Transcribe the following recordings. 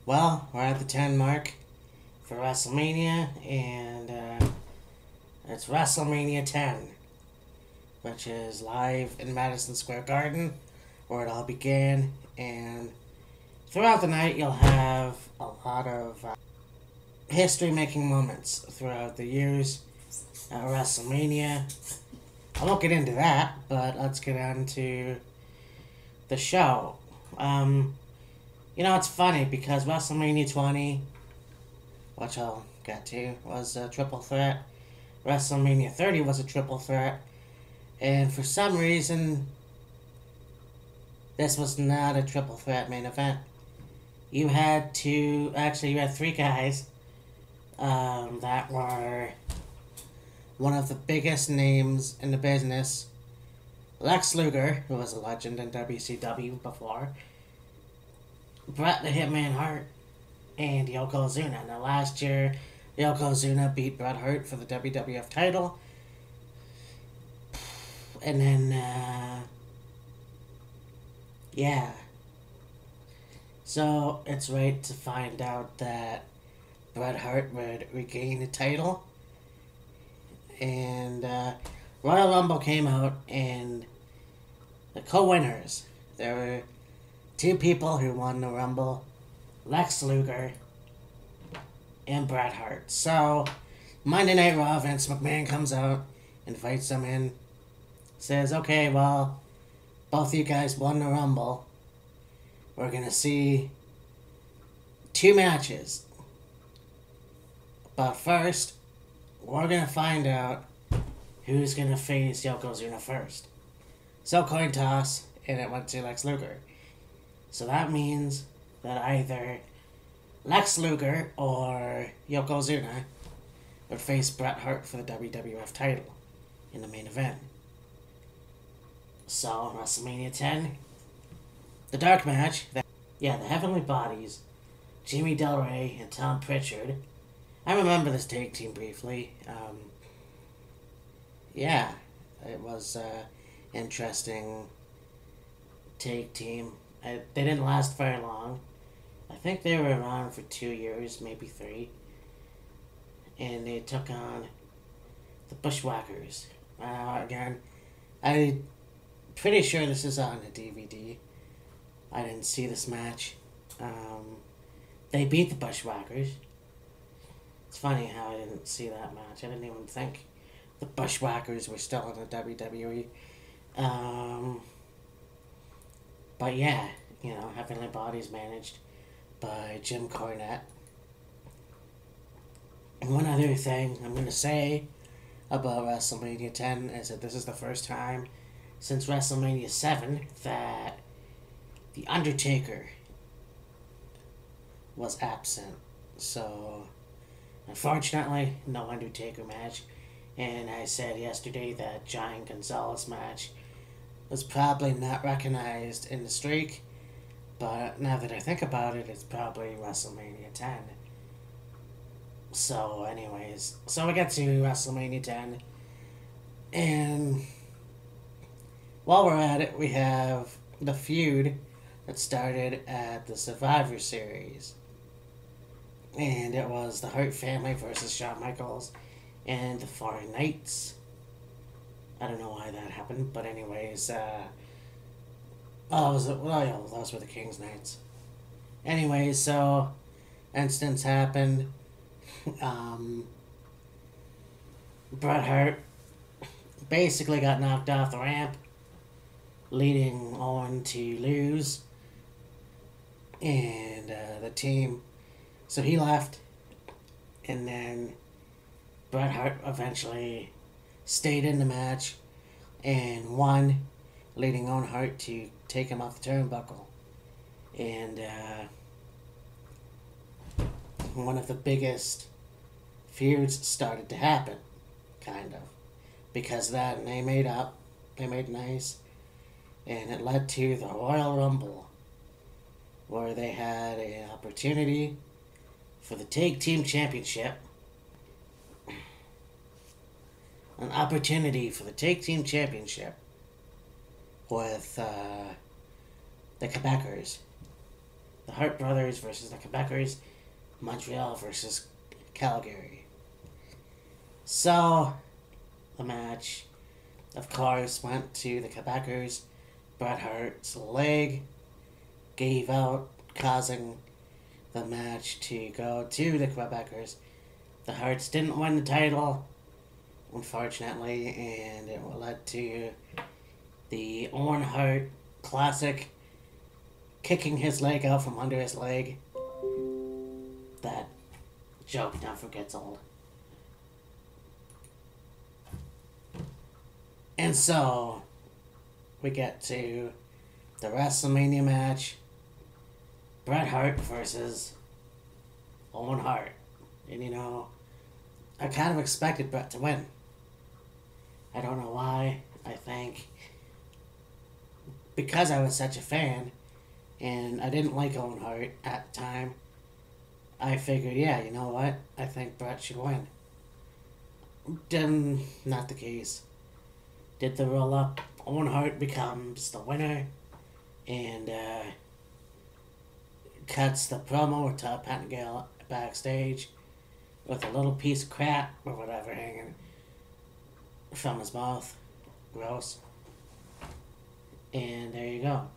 Well, we're at the 10 mark for WrestleMania, and it's WrestleMania 10, which is live in Madison Square Garden, where it all began, and throughout the night you'll have a lot of history-making moments throughout the years at WrestleMania. I won't get into that, but let's get on to the show. It's funny because WrestleMania 20, which I'll get to, was a triple threat. WrestleMania 30 was a triple threat. And for some reason, this was not a triple threat main event. You had three guys that were one of the biggest names in the business. Lex Luger, who was a legend in WCW before. Bret the Hitman Hart, and Yokozuna. Now last year, Yokozuna beat Bret Hart for the WWF title. And then, So, it's right to find out that Bret Hart would regain the title. And, Royal Rumble came out, and the co-winners, there were two people who won the Rumble, Lex Luger and Bret Hart. So, Monday Night Raw, Vince McMahon comes out, invites them in, says, okay, well, both of you guys won the Rumble. We're going to see two matches. But first, we're going to find out who's going to face Yokozuna first. So, coin toss, and it went to Lex Luger. So that means that either Lex Luger or Yokozuna would face Bret Hart for the WWF title in the main event. So, WrestleMania 10, the dark match, the Heavenly Bodies, Jimmy Del Rey and Tom Prichard. I remember this tag team briefly. It was interesting tag team. They didn't last very long. I think they were around for 2 years, maybe 3. And they took on the Bushwhackers. Again, I'm pretty sure this is on the DVD. I didn't see this match. They beat the Bushwhackers. It's funny how I didn't see that match. I didn't even think the Bushwhackers were still in the WWE. But Heavenly Bodies managed by Jim Cornette. And one other thing I'm going to say about WrestleMania 10 is that this is the first time since WrestleMania 7 that The Undertaker was absent. So, unfortunately, no Undertaker match. And I said yesterday that Giant Gonzalez match was probably not recognized in the streak, but now that I think about it, it's probably WrestleMania 10. So, anyways, we get to WrestleMania 10, and while we're at it, we have the feud that started at the Survivor Series, and it was the Hart family versus Shawn Michaels and the Foreign Knights. I don't know why that happened, but anyways, those were the King's Knights. Anyways, so, instance happened. Bret Hart basically got knocked off the ramp, leading Owen to lose. And, the team, so he left, and then Bret Hart eventually stayed in the match and won, leading Owen Hart to take him off the turnbuckle. And one of the biggest feuds started to happen, kind of, because of that, and they made nice, and it led to the Royal Rumble, where they had an opportunity for the Tag Team Championship. An opportunity for the Tag Team Championship with the Quebecers the Hart brothers versus the Quebecers, Montreal versus Calgary. So, the match, of course, went to the Quebecers. Bret Hart's leg gave out, causing the match to go to the Quebecers. The Harts didn't win the title, unfortunately, and it led to the Owen Hart classic, kicking his leg out from under his leg. That joke never gets old. And so, we get to the WrestleMania match. Bret Hart versus Owen Hart. And you know, I kind of expected Bret to win. I don't know why. I think because I was such a fan and I didn't like Owen Hart at the time, I figured, yeah, you know what? I think Bret should win. Then, not the case. Did the roll up. Owen Hart becomes the winner and cuts the promo to Pettengill backstage with a little piece of crap or whatever hanging from his mouth. Gross. And there you go.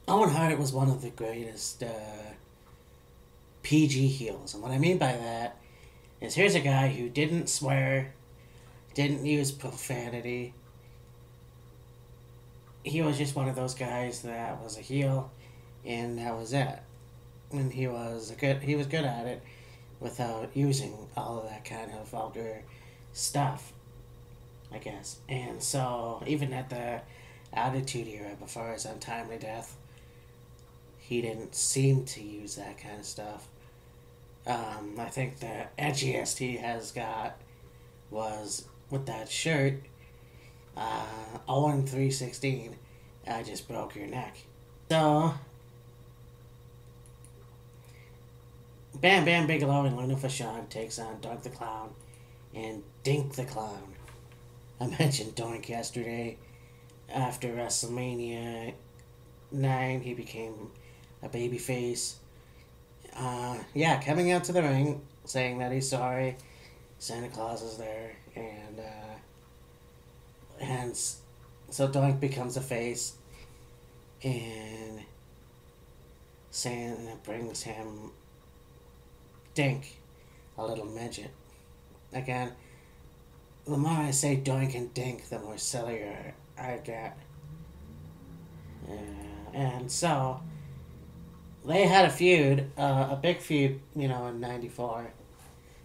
Owen Hart was one of the greatest PG heels. And what I mean by that is here's a guy who didn't swear, didn't use profanity. He was just one of those guys that was a heel, and that was it. And he was good at it without using all of that kind of vulgar stuff, I guess. And so even at the Attitude Era before his untimely death, he didn't seem to use that kind of stuff. I think the edgiest he has got was with that shirt, Owen 316, I just broke your neck. So, Bam Bam Bigelow and Luna Vachon takes on Doink the Clown and Dink the Clown. I mentioned Doink yesterday. After WrestleMania 9, he became a babyface. Coming out to the ring, saying that he's sorry. Santa Claus is there, and so Doink becomes a face, and Santa brings him Dink, a little midget. Again, the more I say Doink and Dink, the more sillier I get. And so, they had a feud, a big feud, in 94.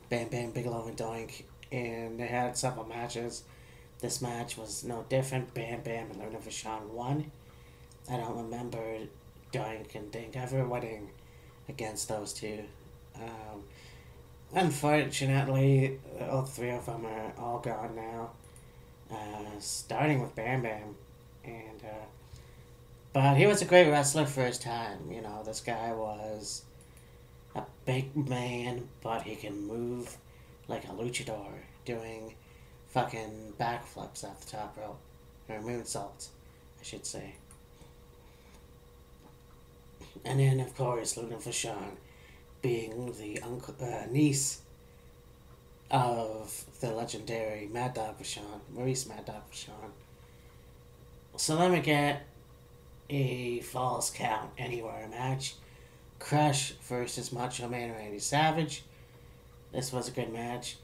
Bam Bam Bigelow and Doink, and they had several matches. This match was no different. Bam Bam and Luna Vachon won. I don't remember Doink and Dink ever winning against those two. Unfortunately, all three of them are all gone now. Starting with Bam Bam, but he was a great wrestler for his time. This guy was a big man, but he can move like a luchador, doing fucking backflips off the top rope. Or moonsaults, I should say. And then, of course, Luna Vachon, being the niece of the legendary Mad Dog Vachon, Maurice Mad Dog Vachon. So let me get a Falls Count Anywhere match. Crush versus Macho Man Randy Savage. This was a good match.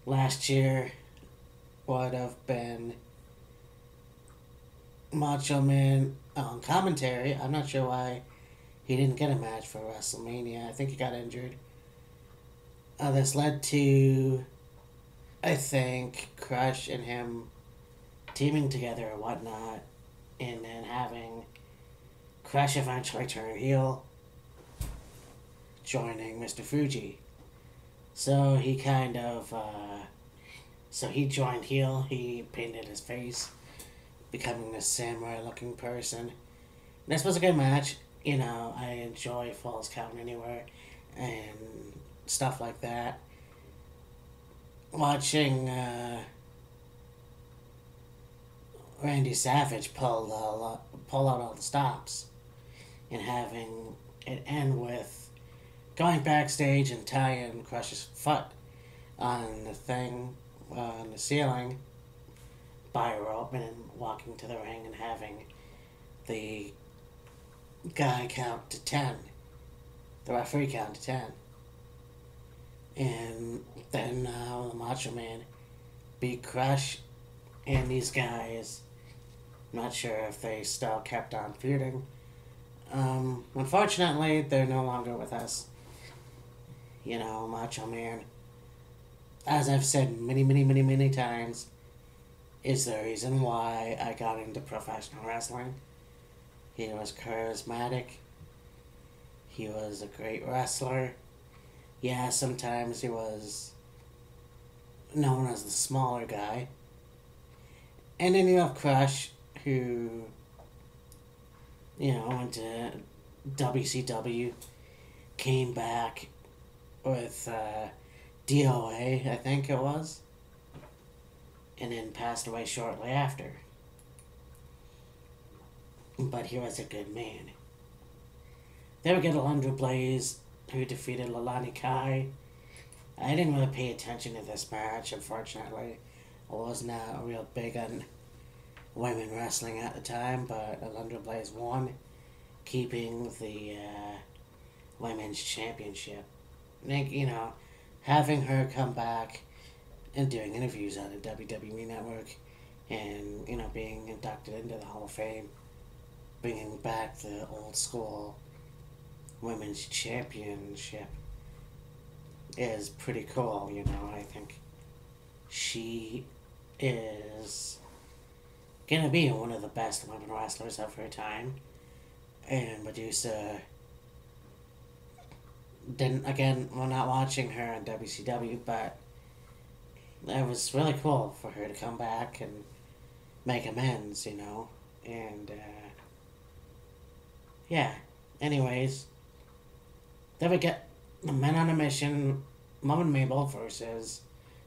Last year would have been Macho Man on commentary. I'm not sure why he didn't get a match for WrestleMania. I think he got injured. This led to, I think, Crush and him teaming together or whatnot, and then having Crush eventually turn heel, joining Mr. Fuji. So he kind of, he joined heel, he painted his face, becoming this samurai-looking person. This was a good match. I enjoy Falls Count Anywhere and stuff like that. Watching Randy Savage pull out all the stops and having it end with going backstage and tying Crush's foot on the thing, on the ceiling, by a rope, and then walking to the ring and having the guy count to 10. The referee count to 10. And then the Macho Man beat Crush, and these guys, I'm not sure if they still kept on feuding. Unfortunately, they're no longer with us. Macho Man, as I've said many times, is the reason why I got into professional wrestling. He was charismatic. He was a great wrestler. Yeah, sometimes he was known as the smaller guy. And then you have Crush, who, went to WCW, came back with DOA, I think it was, and then passed away shortly after. But he was a good man. Then we get Alundra Blayze, who defeated Leilani Kai. I didn't really pay attention to this match, unfortunately. I was not real big on women wrestling at the time, but Alundra Blayze won, keeping the women's championship. Having her come back and doing interviews on the WWE Network and, being inducted into the Hall of Fame, bringing back the old school women's championship is pretty cool, I think she is gonna be one of the best women wrestlers of her time. And Medusa didn't, again, we're not watching her on WCW, but it was really cool for her to come back and make amends, and yeah, anyways, then we get the Men on a Mission, Mom and Mabel versus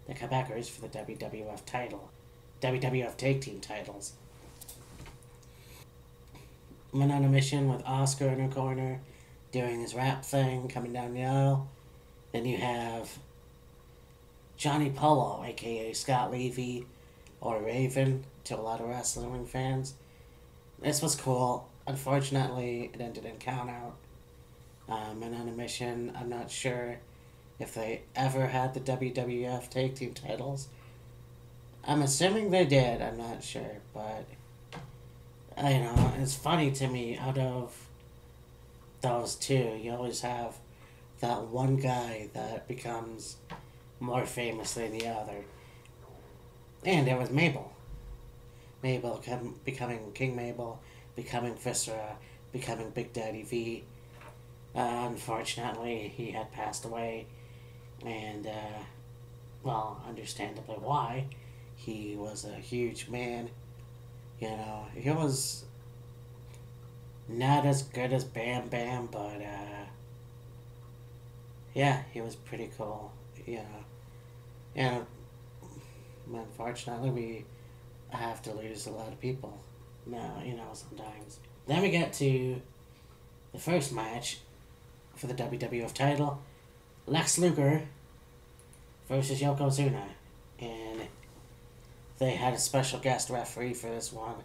the Quebecers for the WWF title, WWF Tag Team titles. Men on a Mission with Oscar in her corner, doing his rap thing, coming down the aisle. Then you have Johnny Polo, aka Scott Levy, or Raven, to a lot of wrestling fans. This was cool. Unfortunately, it ended in countout. Men on a Mission, I'm not sure if they ever had the WWF Tag Team titles. I'm assuming they did, I'm not sure, but it's funny to me, out of those two, you always have that one guy that becomes more famous than the other. And it was Mabel. Mabel becoming King Mabel, becoming Viscera, becoming Big Daddy V. Unfortunately, he had passed away, and, understandably why. He was a huge man. He was not as good as Bam Bam, but, yeah, he was pretty cool, And, unfortunately, we have to lose a lot of people now, sometimes. Then we get to the first match for the WWF title, Lex Luger versus Yokozuna, and they had a special guest referee for this one,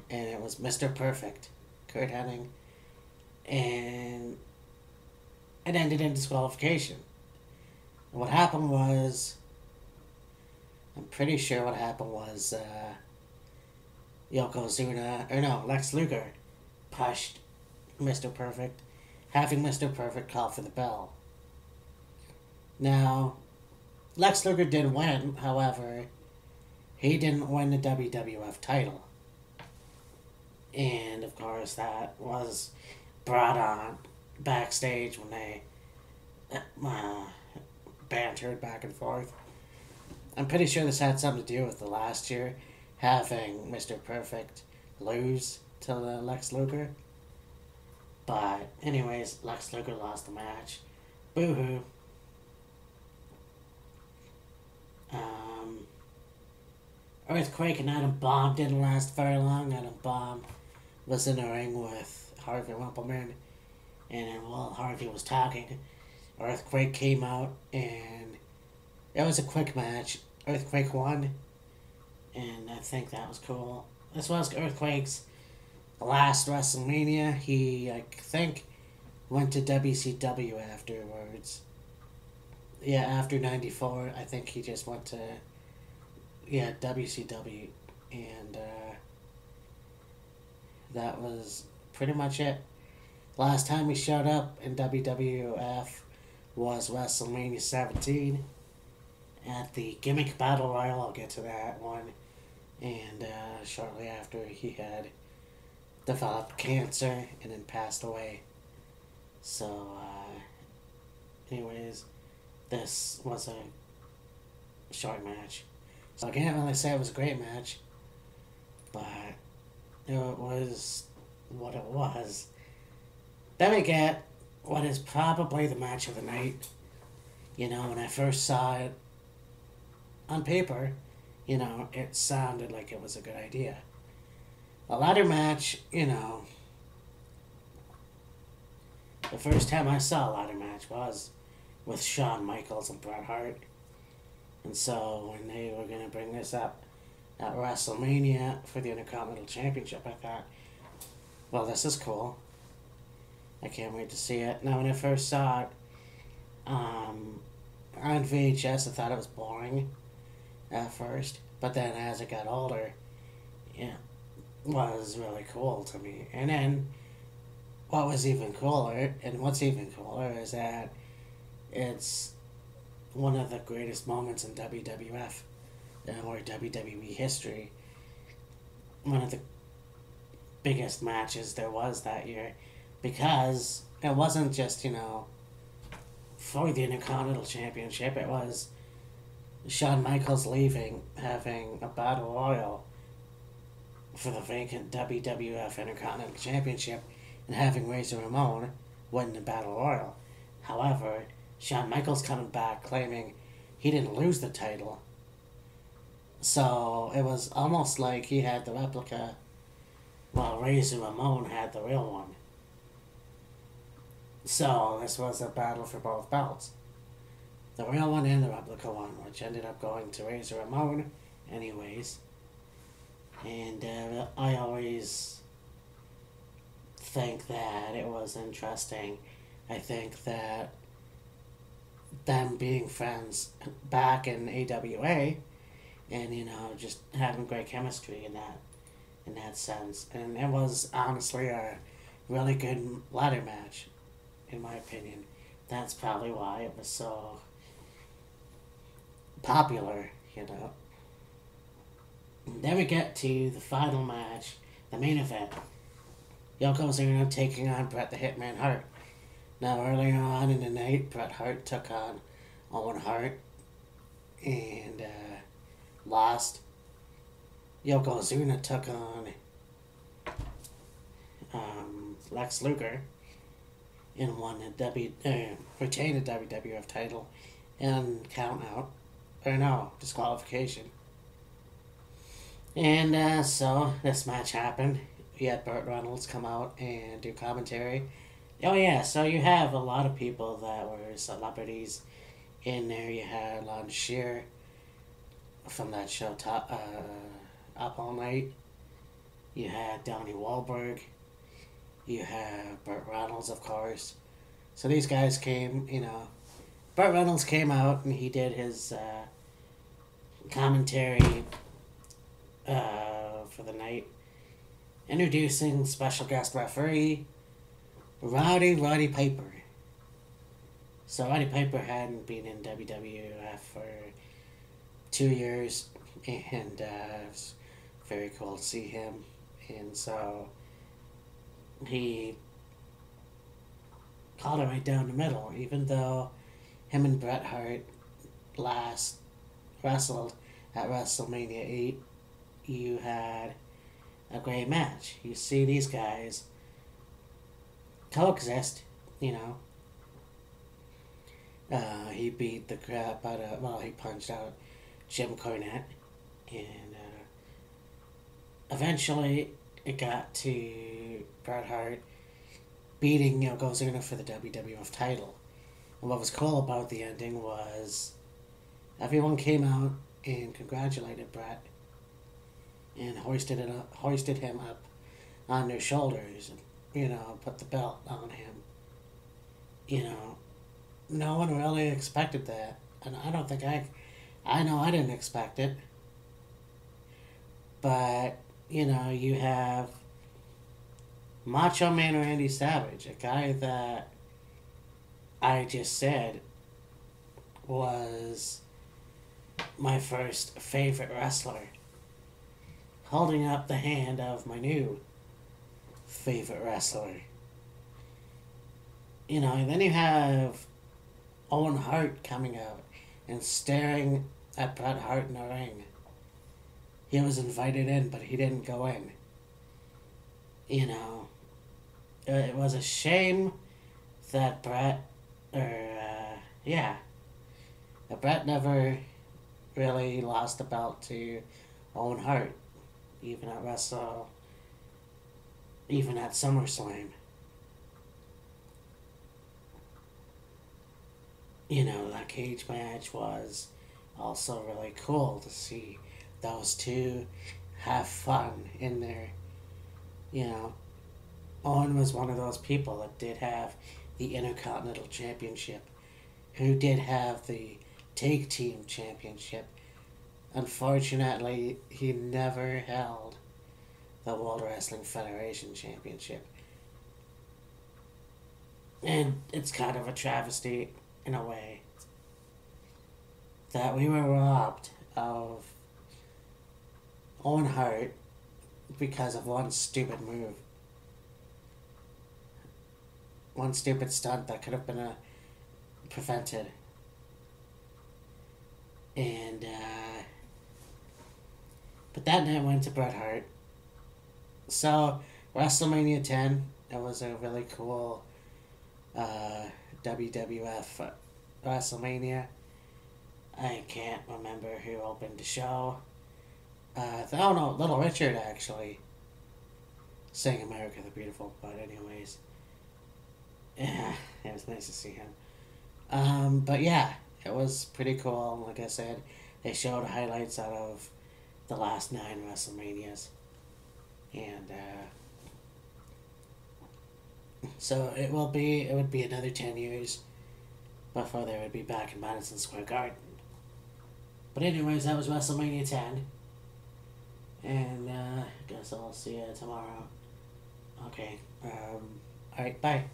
and it was Mr. Perfect, Kurt Hennig, and it ended in disqualification. And what happened was, I'm pretty sure what happened was, Lex Luger pushed Mr. Perfect, having Mr. Perfect call for the bell. Now, Lex Luger did win, however, he didn't win the WWF title. And, of course, that was brought on backstage when they bantered back and forth. I'm pretty sure this had something to do with the last year having Mr. Perfect lose to Lex Luger. But, anyways, Lex Luger lost the match. Boo-hoo. Earthquake and Adam Bomb didn't last very long. Adam Bomb was in a ring with Harvey Wippleman, and while Harvey was talking, Earthquake came out, and it was a quick match. Earthquake won, and I think that was cool. This was Earthquake's last WrestleMania. He, I think, went to WCW afterwards. Yeah, after 94, I think he just went to, WCW, and that was pretty much it. Last time he showed up in WWF was WrestleMania 17 at the Gimmick Battle Royal. I'll get to that one. And shortly after, he had developed cancer and then passed away. So, anyways, this was a short match. So I can't really say it was a great match, but it was what it was. Then we get what is probably the match of the night. When I first saw it on paper, it sounded like it was a good idea. A ladder match, the first time I saw a ladder match was with Shawn Michaels and Bret Hart. And so when they were going to bring this up at WrestleMania for the Intercontinental Championship, I thought, well, this is cool. I can't wait to see it. Now, when I first saw it on VHS, I thought it was boring at first. But then as it got older, it was really cool to me. And then what's even cooler is that it's one of the greatest moments in WWF or WWE history. One of the biggest matches there was that year, because it wasn't just, for the Intercontinental Championship. It was Shawn Michaels leaving, having a battle royal for the vacant WWF Intercontinental Championship, and having Razor Ramon win the battle royal. However, Shawn Michaels coming back claiming he didn't lose the title. So it was almost like he had the replica while Razor Ramon had the real one. So this was a battle for both belts. The real one and the replica one, which ended up going to Razor Ramon anyways. And I always think that it was interesting. I think that them being friends back in AWA and, just having great chemistry in that sense. And it was honestly a really good ladder match, in my opinion. That's probably why it was so popular, Then we get to the final match, the main event. Yokozuna taking on Bret the Hitman Hart. Now, earlier on in the night, Bret Hart took on Owen Hart and lost. Yokozuna took on Lex Luger and won retained the WWF title and disqualification. And so this match happened. We had Burt Reynolds come out and do commentary. Oh yeah, so you have a lot of people that were celebrities in there. You had Lon Shear from that show Up All Night. You had Donnie Wahlberg. You have Burt Reynolds, of course. So these guys came, Burt Reynolds came out and he did his commentary for the night, introducing special guest referee Roddy Piper. So Roddy Piper hadn't been in WWF for 2 years, and it was very cool to see him. And so he called it right down the middle, even though him and Bret Hart last wrestled at WrestleMania 8. You had a great match. You see these guys coexist, he beat the crap out of, he punched out Jim Cornette, and eventually it got to Bret Hart beating Yokozuna for the WWF title. And what was cool about the ending was everyone came out and congratulated Bret and hoisted him up on their shoulders and, put the belt on him. No one really expected that. And I don't think I know I didn't expect it. But, you have Macho Man Randy Savage, a guy that I just said was my first favorite wrestler, holding up the hand of my new favorite wrestler. And then you have Owen Hart coming out and staring at Bret Hart in the ring. He was invited in, but he didn't go in. It was a shame that Bret never really lost the belt to Owen Hart, even at SummerSlam. That cage match was also really cool to see those two have fun in there. Owen was one of those people that did have the Intercontinental Championship, who did have the Tag Team Championship. Unfortunately, he never held the World Wrestling Federation Championship. And it's kind of a travesty, in a way, that we were robbed of Owen Hart because of one stupid move. One stupid stunt that could have been prevented. And, but that night went to Bret Hart. So, WrestleMania 10, it was a really cool WWF WrestleMania. I can't remember who opened the show. Little Richard actually sang America the Beautiful, but anyways. Yeah, it was nice to see him. But yeah, it was pretty cool. Like I said, they showed highlights out of the last 9 WrestleManias. And, so it would be another 10 years before they would be back in Madison Square Garden. But anyways, that was WrestleMania 10. And, I guess I'll see you tomorrow. Okay, alright, bye.